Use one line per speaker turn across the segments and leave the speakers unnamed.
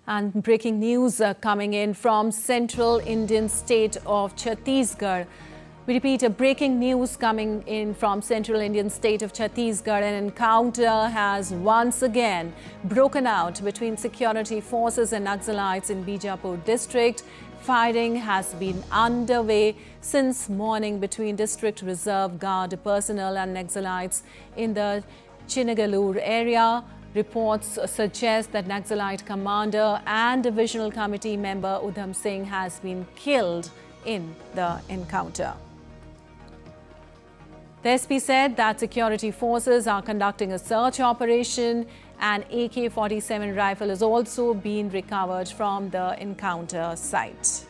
And breaking news coming in from central Indian state of Chhattisgarh. We repeat, breaking news coming in from central Indian state of Chhattisgarh. An encounter has once again broken out between security forces and Naxalites in Bijapur district. Firing has been underway since morning between District Reserve Guard personnel and Naxalites in the Chinagalur area. Reports suggest that Naxalite commander and divisional committee member Udham Singh has been killed in the encounter. The SP said that security forces are conducting a search operation and AK-47 rifle has also been recovered from the encounter site.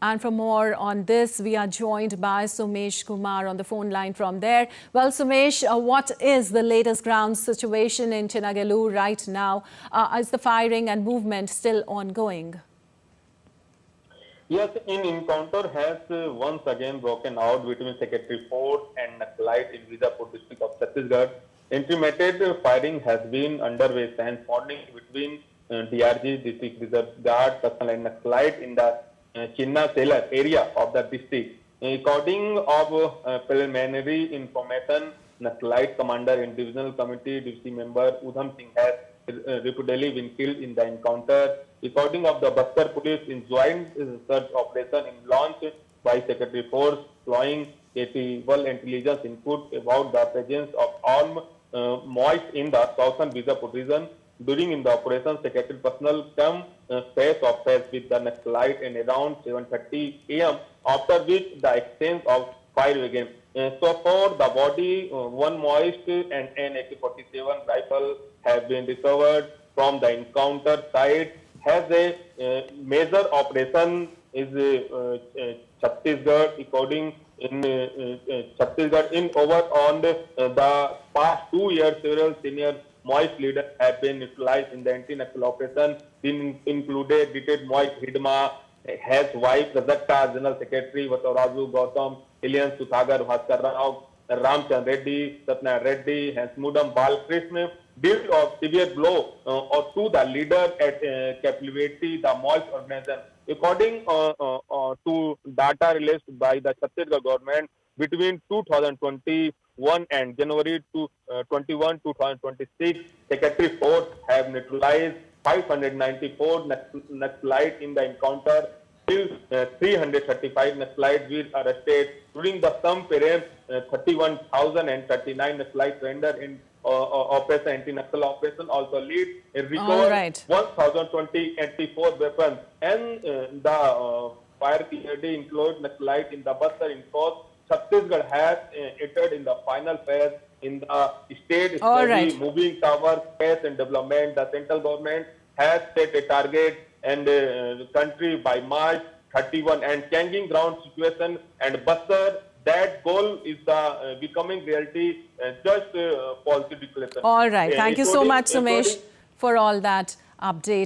And for more on this, we are joined by Somesh Kumar on the phone line from there. Well, Somesh, what is the latest ground situation in Chinagalur right now? Is the firing and movement still ongoing?
Yes, an encounter has once again broken out between Secretary Force and Naxalite in Bijapur district of Chhattisgarh. Intermittent firing has been underway since morning between DRG, District Reserve Guard, personnel and Naxalite in the Chinna Sailor area of the district. According of preliminary information, Naxalite commander and divisional committee deputy member Udham Singh has reportedly been killed in the encounter. According of the Bastar police, in joint search operation launched by Secretary Force, deploying credible intelligence input about the presence of armed moist in the southern Bijapur region. During the operation, security personnel come face to face with the Naxalite and around 7:30 a.m. After which the exchange of fire began. So far, the body, one moist and an AK-47 rifle have been recovered from the encounter site. Has a major operation is Chhattisgarh, according in Chhattisgarh in over on the past 2 years, several senior Moist leaders have been utilized in the anti-Naxal operation, included Detailed Moist Hidma, has wife Prajakta, General Secretary Vatoraju Gautam, Ilian Suthagar Bhaskar Rao, Ramchandra Reddy, Satna Reddy, has Mudam Balkrishna, dealt a severe blow to the leader at captivity, the Moist organization. According to data released by the Chhattisgarh government, between 2021 and January 21, 2026, Secretary Force have neutralized 594 Naxalites in the encounter. Still, 335 Naxalites were arrested. During the same period, 31,039 Naxalites surrendered in operation, anti-Naxal operation. Also lead recovered 1,020 anti-4 weapons, and the fire clearly include Naxalite in the Bastar in force. Chhattisgarh has entered in the final phase in the state study, moving towards space and development. The central government has set a target and country by March 31 and changing ground situation and Bastar. That goal is the becoming reality, just policy declaration.
All right. Thank you so much, Somesh, for all that update.